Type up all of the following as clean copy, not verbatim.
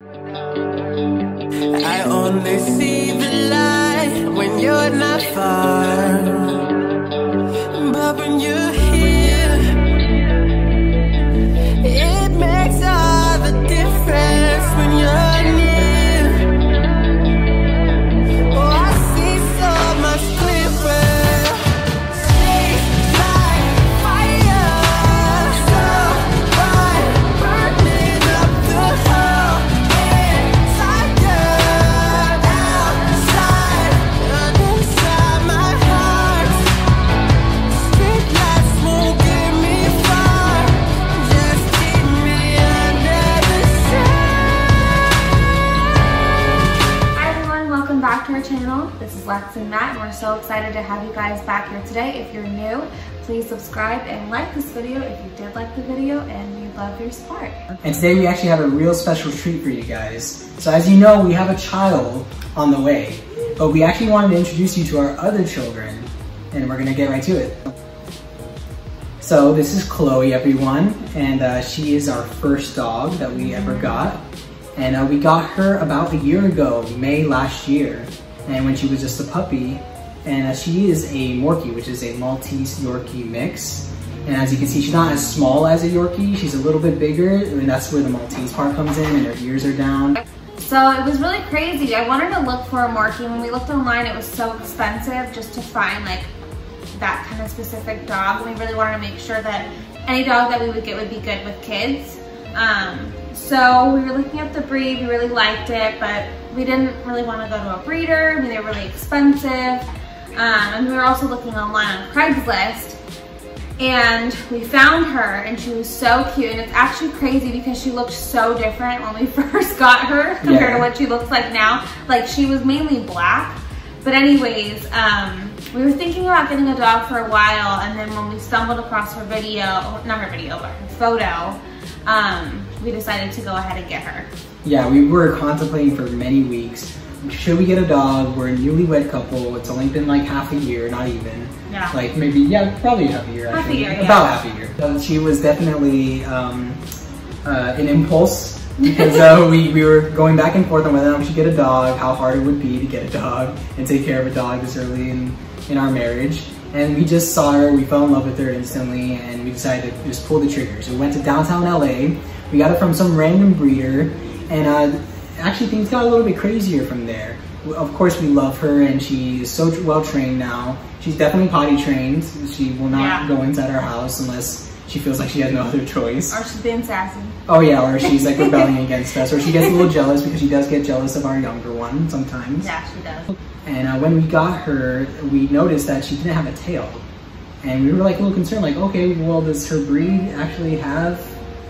I only see the light when you're not far, but when you're here, it makes all the difference when you're near. Oh, I see so much clearer. Straight like fire, so bright, burning up the whole inside and outside and inside my heart. Street lights won't get me far, just keep me under the sun. Hi everyone, welcome back to our channel. This is Lex and Matt, and we're so excited to have you guys back here today. If you're new, please subscribe and like this video if you did like the video and we love your support. And today we actually have a real special treat for you guys. So as you know, we have a child on the way, but we actually wanted to introduce you to our other children, and we're gonna get right to it. So this is Chloe, everyone, and she is our first dog that we ever got. And we got her about a year ago, May last year, and when she was just a puppy. And she is a Morkie, which is a Maltese Yorkie mix. And as you can see, she's not as small as a Yorkie, she's a little bit bigger, and that's where the Maltese part comes in, and her ears are down. So it was really crazy. I wanted to look for a Morkie. When we looked online, it was so expensive just to find like that kind of specific dog. We really wanted to make sure that any dog that we would get would be good with kids. So we were looking at the breed, we really liked it, but we didn't really want to go to a breeder. I mean, they're really expensive. And we were also looking online on Craigslist, and we found her, and she was so cute. And it's actually crazy because she looked so different when we first got her compared to what she looks like now. Like, she was mainly black. But anyways, we were thinking about getting a dog for a while, and then when we stumbled across her video, not her video, but her photo, we decided to go ahead and get her. Yeah, we were contemplating for many weeks. Should we get a dog? We're a newlywed couple. It's only been like half a year, not even. Yeah. Like maybe, yeah, probably half a year. Half a year, yeah. About half a year. So she was definitely an impulse because we were going back and forth on whether or not we should get a dog, how hard it would be to get a dog and take care of a dog this early in our marriage. And we just saw her, we fell in love with her instantly, and we decided to just pull the trigger. So we went to downtown LA. We got her from some random breeder, and actually things got a little bit crazier from there. Of course, we love her, and she's so well trained now. She's definitely potty trained. She will not go inside our house unless she feels like she has no other choice. Or she's being sassy. Oh yeah, or she's like rebelling against us, or she gets a little jealous because she does get jealous of our younger one sometimes. Yeah, she does. And when we got her, we noticed that she didn't have a tail. And we were like a little concerned, like, okay, well, does her breed actually have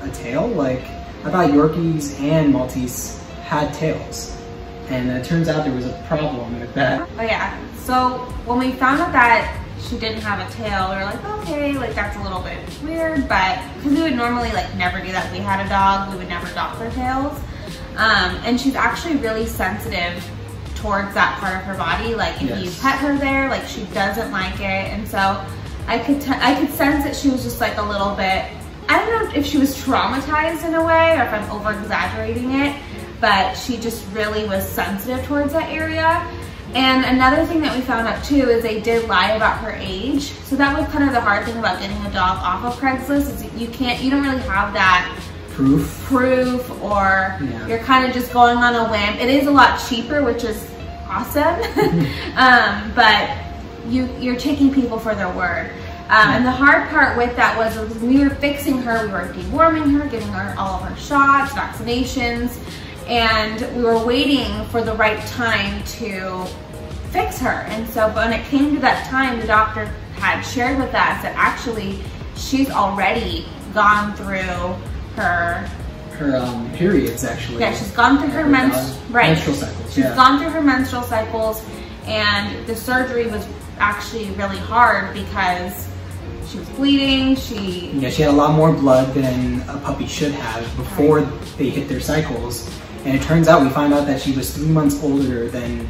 a tail? Like, I thought Yorkies and Maltese had tails. And it turns out there was a problem with that. Oh yeah, so when we found out that she didn't have a tail, we were like, okay, like that's a little bit weird, but because we would normally like never do that. If we had a dog, we would never dock their tails. And she's actually really sensitive towards that part of her body. Like if you pet her there, like she doesn't like it. And so I could sense that she was just like a little bit, I don't know if she was traumatized in a way or if I'm over exaggerating it, but she just really was sensitive towards that area. And another thing that we found out too is they did lie about her age. So that was kind of the hard thing about getting a dog off of Craigslist is you don't really have that proof or you're kind of just going on a whim. It is a lot cheaper, which is awesome. But you're taking people for their word. And the hard part with that was when we were fixing her, we were deworming her, giving her all of her shots, vaccinations, and we were waiting for the right time to fix her. And so when it came to that time, the doctor had shared with us that actually she's already gone through her periods, actually. Yeah, she's gone through her menstrual cycles. She's gone through her menstrual cycles, and the surgery was actually really hard because she was bleeding. She had a lot more blood than a puppy should have before they hit their cycles. And it turns out, we found out that she was 3 months older than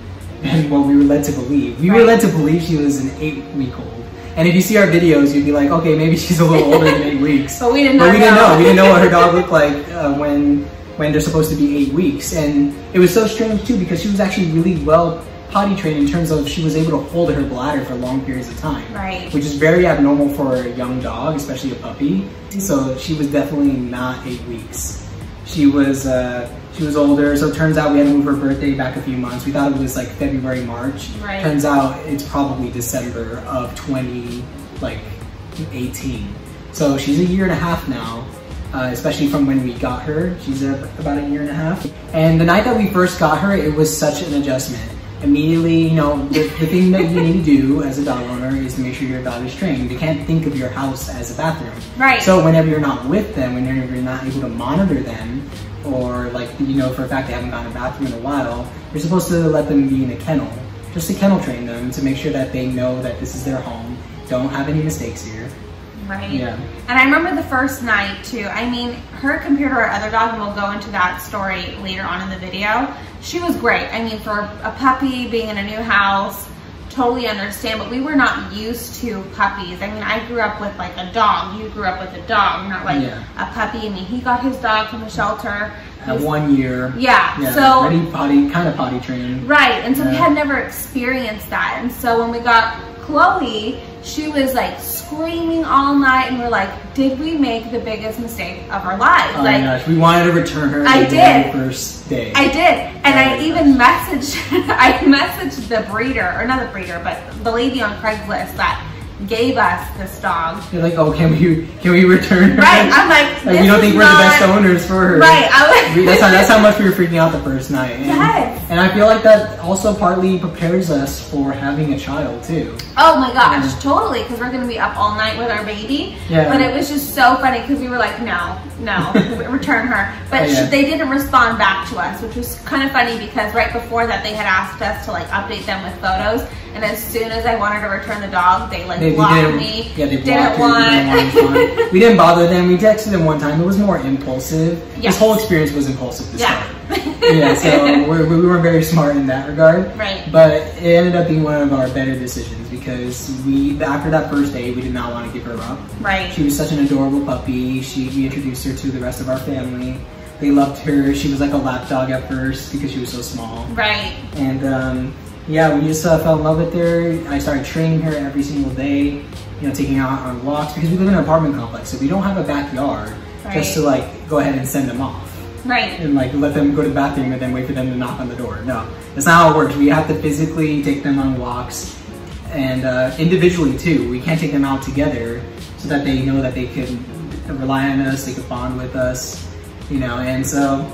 what we were led to believe. We were led to believe she was an 8-week-old. And if you see our videos, you'd be like, okay, maybe she's a little older than 8 weeks. But we didn't know. We didn't know what her dog looked like when when they're supposed to be 8 weeks. And it was so strange too because she was actually really well potty trained in terms of she was able to hold her bladder for long periods of time. Right. Which is very abnormal for a young dog, especially a puppy. So she was definitely not 8 weeks. She was older, so it turns out we had to move her birthday back a few months. We thought it was like February, March. Right. Turns out it's probably December of 2018. So she's a year and a half now, especially from when we got her. She's about a year and a half. And the night that we first got her, it was such an adjustment. Immediately, you know, the thing that you need to do as a dog owner is to make sure your dog is trained. You can't think of your house as a bathroom. Right. So whenever you're not with them, whenever you're not able to monitor them, or like, you know, for a fact they haven't gone to the bathroom in a while, you're supposed to let them be in a kennel. Just to kennel train them to make sure that they know that this is their home. Don't have any mistakes here. Right. Yeah. And I remember the first night too. I mean, her compared to our other dog, and we'll go into that story later on in the video, she was great. I mean, for a puppy being in a new house, totally understand, but we were not used to puppies. I mean, I grew up with like a dog. You grew up with a dog, not like a puppy. I mean, he got his dog from the shelter. At 1 year. Yeah. So ready kind of potty trained. Right. And so we had never experienced that. And so when we got Chloe, she was like screaming all night, and we're like, did we make the biggest mistake of our lives? Oh like, my gosh, we wanted to return her I the did. very first day. I did. And I even messaged, I messaged the breeder, or not the breeder, but the lady on Craigslist that gave us this dog. You're like, oh, can we return her? Right. I'm like, we don't think we're the best owners for her. Right. That's how much we were freaking out the first night. And, yes. And I feel like that also partly prepares us for having a child too. Oh my gosh, totally, because we're going to be up all night with our baby. Yeah. But it was just so funny because we were like, no, return her. But they didn't respond back to us, which was kind of funny because right before that they had asked us to like update them with photos. And as soon as I wanted to return the dog, they like blocked me. Yeah, they didn't want. We didn't bother them. We texted them one time. It was more impulsive. Yes. This whole experience was impulsive to start. Yeah, so we were very smart in that regard. Right. But it ended up being one of our better decisions because after that first day, we did not want to give her up. Right. She was such an adorable puppy. We introduced her to the rest of our family. They loved her. She was like a lap dog at first because she was so small. Right. And yeah, we just fell in love with her. I started training her every single day, you know, taking her out on walks because we live in an apartment complex, so we don't have a backyard just to like go ahead and send them off. Right. And like let them go to the bathroom and then wait for them to knock on the door. No, that's not how it works. We have to physically take them on walks and individually too. We can't take them out together so that they know that they can rely on us, they can bond with us, you know, and so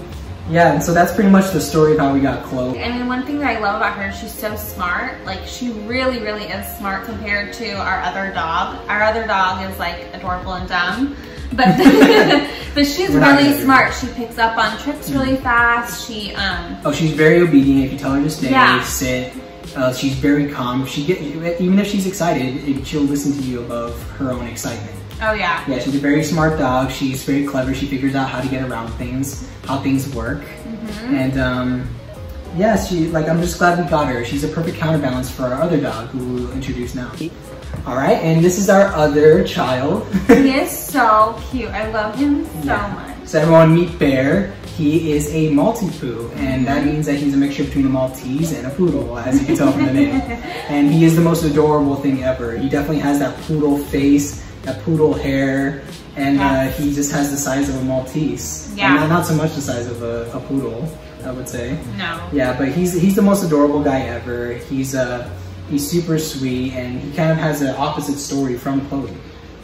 yeah, and so that's pretty much the story of how we got Chloe. I mean, one thing that I love about her, she's so smart. Like, she really, really is smart compared to our other dog. Our other dog is like adorable and dumb, but but she's really smart. She picks up on tricks really fast. She she's very obedient. If you tell her to stay, sit. She's very calm. Even if she's excited, she'll listen to you above her own excitement. Oh yeah. Yeah, she's a very smart dog. She's very clever. She figures out how to get around things, how things work. And yeah, I'm just glad we got her. She's a perfect counterbalance for our other dog who we'll introduce now. All right, and this is our other child. He is so cute. I love him so much. So everyone meet Bear. He is a Maltipoo, and that means that he's a mixture between a Maltese and a poodle, as you can tell from the name. And he is the most adorable thing ever. He definitely has that poodle face, that poodle hair, and he just has the size of a Maltese. Yeah. Not so much the size of a poodle, I would say. No. Yeah, but he's the most adorable guy ever. He's super sweet, and he kind of has an opposite story from Chloe.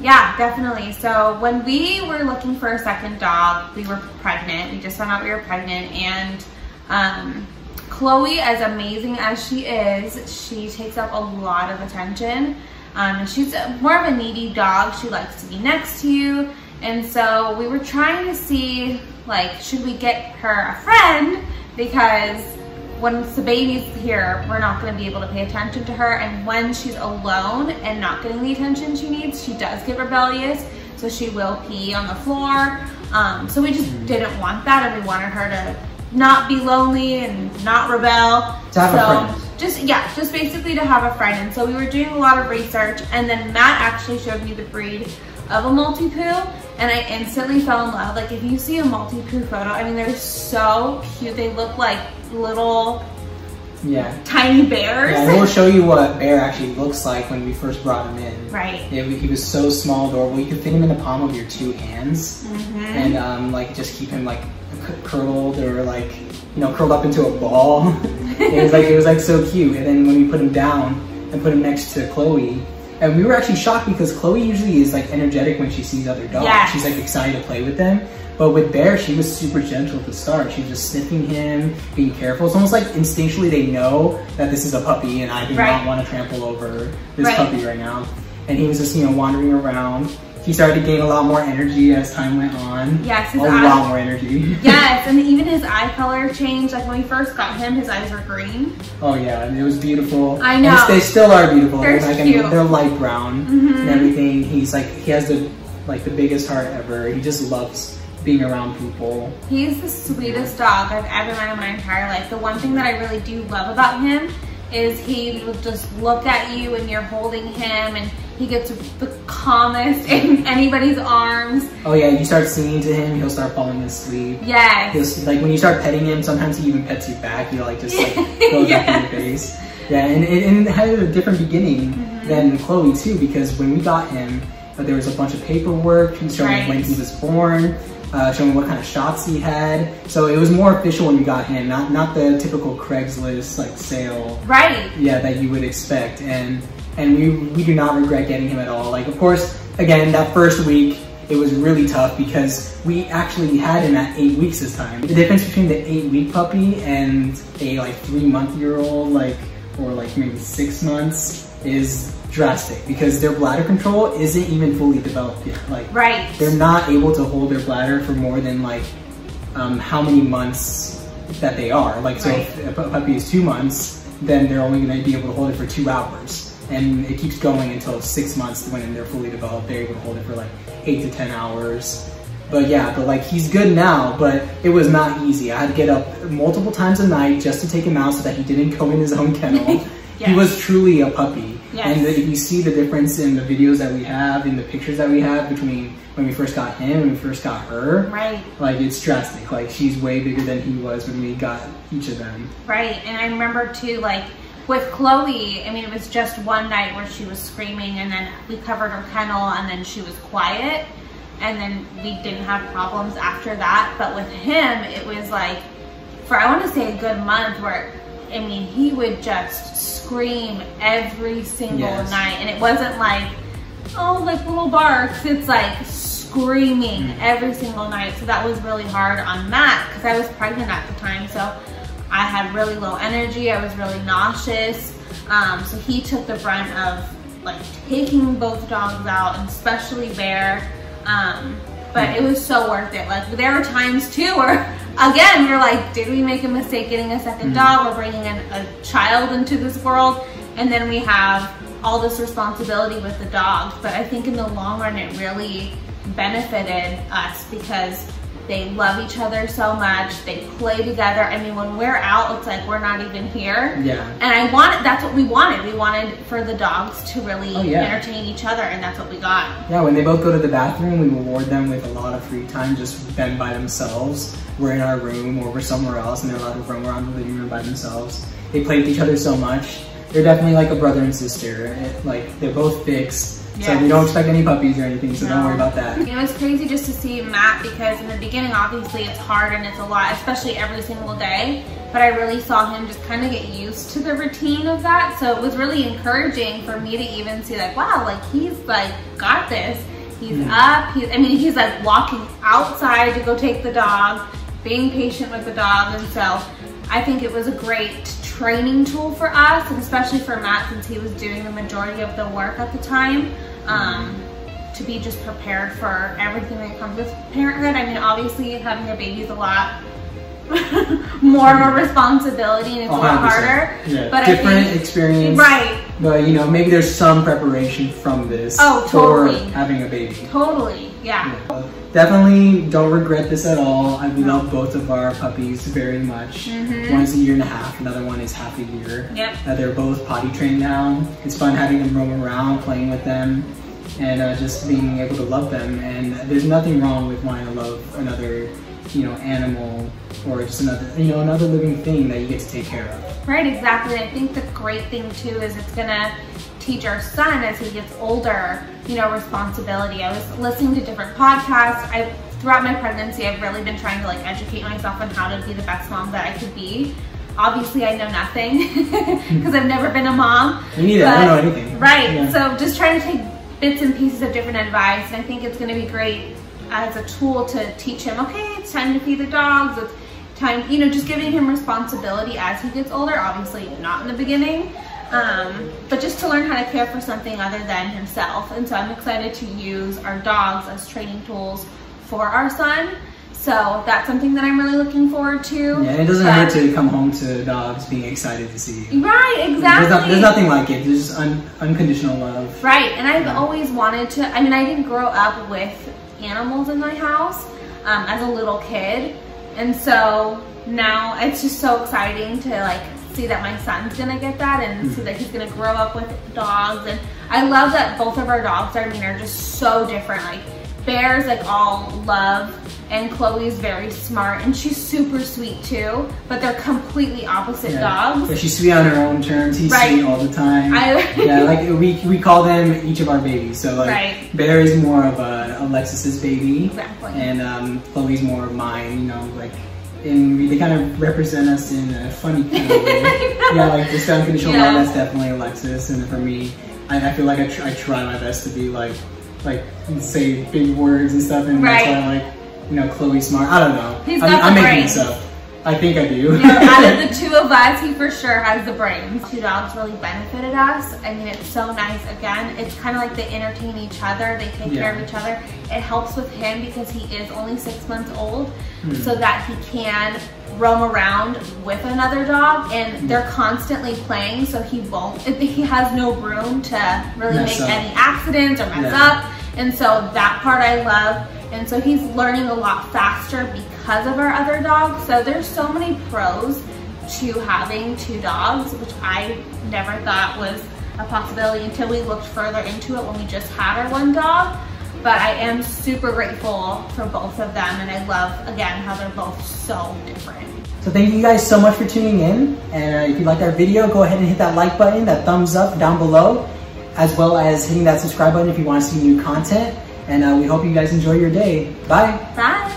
Yeah, definitely. So when we were looking for a second dog, we were pregnant. We just found out we were pregnant, and Chloe, as amazing as she is, she takes up a lot of attention. And she's more of a needy dog. She likes to be next to you. And so we were trying to see, like, should we get her a friend? Because when the baby's here, we're not going to be able to pay attention to her. And when she's alone and not getting the attention she needs, she does get rebellious. So she will pee on the floor. So we just didn't want that. And we wanted her to not be lonely and not rebel. To have a friend. Just basically to have a friend. And so we were doing a lot of research, and then Matt actually showed me the breed of a Maltipoo, and I instantly fell in love. Like if you see a Maltipoo photo, I mean, they're so cute. They look like little tiny bears. Yeah, and we'll show you what Bear actually looks like when we first brought him in. Right. He was so small, adorable. You could fit him in the palm of your 2 hands, and like just keep him like curled or like, you know, curled up into a ball. it was like so cute. And then when we put him down and put him next to Chloe, and we were actually shocked because Chloe usually is like energetic when she sees other dogs. Yes. She's like excited to play with them. But with Bear, she was super gentle to start. She was just sniffing him, being careful. It's almost like instinctually they know that this is a puppy and I do not want to trample over this puppy right now. And he was just, you know, wandering around. He started to gain a lot more energy as time went on. Yes, a lot more energy. Yes, and even his eye color changed. Like when we first got him, his eyes were green. Oh yeah, and it was beautiful. I know. And they still are beautiful. They're like, cute. They're light brown and everything. He's like, he has the biggest heart ever. He just loves being around people. He's the sweetest dog I've ever met in my entire life. The one thing that I really do love about him is he will just look at you and you're holding him, and he gets the calmest in anybody's arms. Oh yeah, you start singing to him, he'll start falling asleep. Yes. Like when you start petting him, sometimes he even pets you back. He like just like goes up in your face. Yeah, and it had a different beginning than Chloe too, because when we got him, there was a bunch of paperwork showing when he was born, showing what kind of shots he had. So it was more official when you got him, not the typical Craigslist like sale. Right. Yeah, that you would expect. And we do not regret getting him at all. Like, of course, again, that first week, it was really tough because we actually had him at 8 weeks this time. The difference between the 8-week puppy and a like 3-month-year-old, or like maybe 6 months, is drastic because their bladder control isn't even fully developed yet. Like, they're not able to hold their bladder for more than like how many months that they are. Like, so if a puppy is 2 months, then they're only going to be able to hold it for 2 hours. And it keeps going until 6 months when they're fully developed. They're able to hold it for like 8 to 10 hours. But yeah, but like he's good now, but it was not easy. I had to get up multiple times a night just to take him out so that he didn't go in his own kennel. He was truly a puppy. And if you see the difference in the videos that we have, in the pictures that we have between when we first got him and when we first got her, like it's drastic. Like she's way bigger than he was when we got each of them. Right, and I remember too, like with Chloe, I mean, it was just one night where she was screaming and then we covered her kennel and then she was quiet and then we didn't have problems after that. But with him, it was like, for I want to say a good month where, I mean, he would just scream every single night. And it wasn't like, oh, like little barks. It's like screaming every single night. So that was really hard on Matt because I was pregnant at the time. So I had really low energy. I was really nauseous. So he took the brunt of like taking both dogs out, and especially Bear. But it was so worth it. Like there were times too where, again, you're like, did we make a mistake getting a second dog? We're bringing in a child into this world, and then we have all this responsibility with the dogs. But I think in the long run, it really benefited us because they love each other so much. They play together. I mean, when we're out, it's like we're not even here. Yeah. And that's what we wanted. We wanted for the dogs to really entertain each other, and that's what we got. Yeah, when they both go to the bathroom, we reward them with a lot of free time, just them by themselves. We're in our room or we're somewhere else, and they're allowed to roam around the living room by themselves. They play with each other so much. They're definitely like a brother and sister. Like, they're both fixed. So we don't expect any puppies or anything, so don't worry about that. You know, it's crazy just to see Matt because in the beginning, obviously it's hard and it's a lot, especially every single day. But I really saw him just kind of get used to the routine of that. So it was really encouraging for me to even see like, wow, like he's like got this. He's up. I mean, he's like walking outside to go take the dog, being patient with the dog. And so I think it was a great training tool for us, and especially for Matt since he was doing the majority of the work at the time. To be just prepared for everything that comes with parenthood. I mean, obviously having a baby is a lot more of a responsibility and it's a lot harder. Yeah. But different experience. Right. But you know, maybe there's some preparation from this for having a baby. Totally, yeah. Definitely don't regret this at all. We love both of our puppies very much. One is 1.5 years, another one is half a year. Yep. They're both potty trained now. It's fun having them roam around, playing with them. and just being able to love them. And there's nothing wrong with wanting to love another, animal, or just another living thing that you get to take care of. Right, exactly. I think the great thing too is it's gonna teach our son as he gets older, responsibility. I was listening to different podcasts. Throughout my pregnancy, I've really been trying to educate myself on how to be the best mom that I could be. Obviously, I know nothing because I've never been a mom. Me neither, I don't know anything. Right, yeah. So just trying to take bits and pieces of different advice, and I think it's gonna be great as a tool to teach him, okay, it's time to feed the dogs, it's time, just giving him responsibility as he gets older, obviously not in the beginning, but just to learn how to care for something other than himself. And so I'm excited to use our dogs as training tools for our son. So that's something that I'm really looking forward to. Yeah, it doesn't hurt to come home to dogs being excited to see you. Right, exactly. There's nothing like it. There's unconditional love. Right, and I've always wanted to, I didn't grow up with animals in my house as a little kid. And so now it's just so exciting to see that my son's gonna get that, and see that he's gonna grow up with dogs. And I love that both of our dogs are just so different. Bear's all love, and Chloe's very smart, and she's super sweet too, but they're completely opposite dogs. Yeah, she's sweet on her own terms. He's sweet all the time. We call them each of our babies. So Bear is more of Alexis's baby, exactly, and Chloe's more of mine. And they kind of represent us in a funny kind of way. Yeah, this unconditional love, that's definitely Alexis, and for me, I feel like I try my best to be say big words and stuff, and that's why Chloe's smart. I don't know. I'm making this up. I think I do. Out of the two of us, he for sure has the brains. Two dogs really benefited us. It's so nice. Again, it's kind of they entertain each other. They take care of each other. It helps with him because he is only 6 months old, so that he can roam around with another dog, and they're constantly playing, so he has no room to really make any accidents or mess up. And so that part I love. And so he's learning a lot faster because of our other dogs. So there's so many pros to having two dogs, which I never thought was a possibility until we looked further into it when we just had our one dog. But I am super grateful for both of them, and I love, again, how they're both so different. So thank you guys so much for tuning in. And if you liked our video, go ahead and hit that like button, that thumbs up down below, as well as hitting that subscribe button if you want to see new content. And we hope you guys enjoy your day. Bye. Bye.